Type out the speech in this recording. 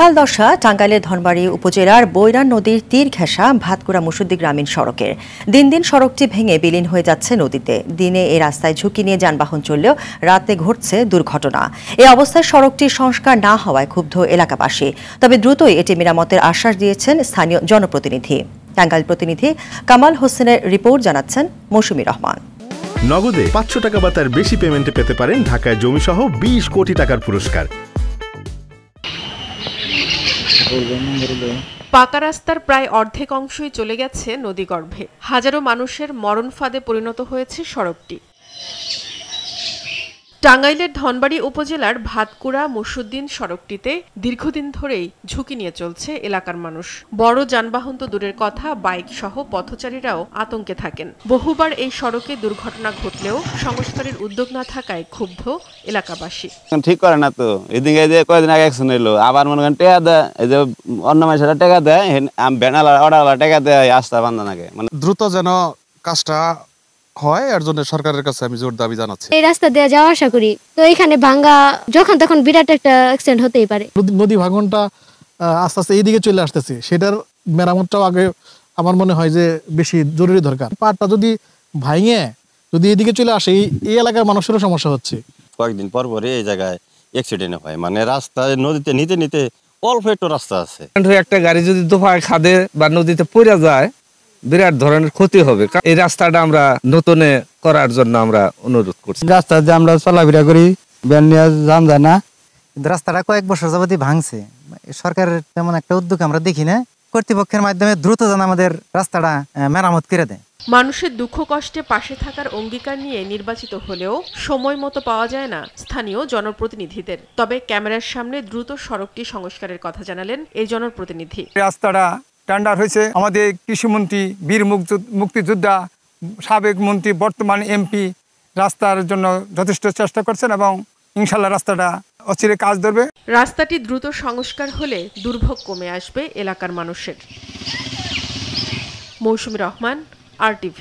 বেহাল দশা টাঙ্গাইলের ধনবাড়ী উপজেলার বৈরান নদীর তীর ঘেঁষা ভাতকুড়া মুসুদ্দি গ্রামীণ সড়কের। দিন দিন সড়কটি ভেঙে বিলীন হয়ে যাচ্ছে নদীতে। দিনে এই রাস্তায় ঝুঁকি নিয়ে যানবাহন চললেও রাতে ঘটছে দুর্ঘটনা। এই অবস্থায় সড়কটির সংস্কার না হওয়ায় ক্ষুব্ধ এলাকাবাসী। তবে দ্রুতই এটি মেরামতের আশ্বাস দিয়েছেন স্থানীয় জনপ্রতিনিধি। টাঙ্গাইল প্রতিনিধি কামাল হোসেনের রিপোর্ট জানাচ্ছেন মৌসুমী রহমান। নগদে 500 টাকা বা তার বেশি পেমেন্টে পেতে পারেন ঢাকায় জমিসহ 20 কোটি টাকার পুরস্কার। পাকা রাস্তার প্রায় অর্ধেক অংশই চলে গেছে নদীগর্ভে। হাজারো মানুষের মরণ ফাঁদে পরিণত হয়েছে সড়কটি। টাঙ্গাইলের ধনবাড়ী উপজেলার ভাতকুড়া মুসুদ্দিন সড়কটিতে দীর্ঘদিন ধরেই ঝুঁকি নিয়ে চলছে এলাকার মানুষ। বড় যানবাহন তো দূরের কথা, বাইক সহ পথচারীরাও আতঙ্কে থাকেন। বহুবার এই সড়কে দুর্ঘটনা ঘটলেও সংস্কারের উদ্যোগ না থাকায় ক্ষুব্ধ এলাকাবাসী। ঠিক করে না তো, এদিকে যে কয়েকদিন আগে অ্যাকশন এলো, আবার মনে করেন টাকা দেয়, এই যে অন্য মানুষেরা টাকা দেয়, ভ্যানালা অর্ডারওয়ালা টাকা দেয়, আস্থা বান্ধা নাকি মানে দ্রুত যেন কাজটা হয়, এর জন্য সরকারের কাছে আমি জোর দাবি জানাচ্ছি। এই রাস্তা দিয়ে যাওয়া আসা করি, তো এখানে ভাঙ্গা যখন তখন বিরাট একটা অ্যাক্সিডেন্ট হতেই পারে। নদী ভাঙনটা আস্তে আস্তে এইদিকে চলে আসতেছে, সেটার মেরামতটাও আগে আমার মনে হয় যে বেশি জরুরি দরকার। পাড়টা যদি ভাঙে যদি এদিকে চলে আসে, এই এলাকার মানুষেরও সমস্যা হচ্ছে। কয়েকদিন পর পরে এই জায়গায় অ্যাক্সিডেন্ট হয়, মানে রাস্তায় নদীতে নিতে নিতে অল্প একটু রাস্তা আছে, একটা গাড়ি যদি দোফায় খাদে বা নদীতে পড়ে যায় বিরাট ধরনের ক্ষতি হবে। এই রাস্তাটা আমরা নতুনে করার জন্য আমরা অনুরোধ করছি। রাস্তা যে আমরা চলাফেরা করি, ব্যান নিয়ে যান যায় না, কিন্তু রাস্তাটা কয়েক বছর যাবতই ভাঙছে। সরকারের তেমন একটা উদ্যোগ আমরা দেখি না। কর্তৃপক্ষের মাধ্যমে দ্রুত যেন আমাদের রাস্তাটা মেরামত করে দেয়। মানুষের দুঃখ কষ্টে পাশে থাকার অঙ্গীকার নিয়ে নির্বাচিত হলেও সময় মতো পাওয়া যায় না স্থানীয় জনপ্রতিনিধিদের। তবে ক্যামেরার সামনে দ্রুত সড়কটি সংস্কারের কথা জানালেন এই জনপ্রতিনিধি। রাস্তাটা টেন্ডার হয়েছে, আমাদের কৃষিমন্ত্রী, বীর মুক্তিযোদ্ধা, সাবেক মন্ত্রী, বর্তমান এমপি রাস্তার জন্য যথেষ্ট চেষ্টা করছেন এবং ইনশাল্লাহ রাস্তাটা অচিরে কাজ ধরবে। রাস্তাটি দ্রুত সংস্কার হলে দুর্ভোগ কমে আসবে এলাকার মানুষের। মৌসুমী রহমান, RTV।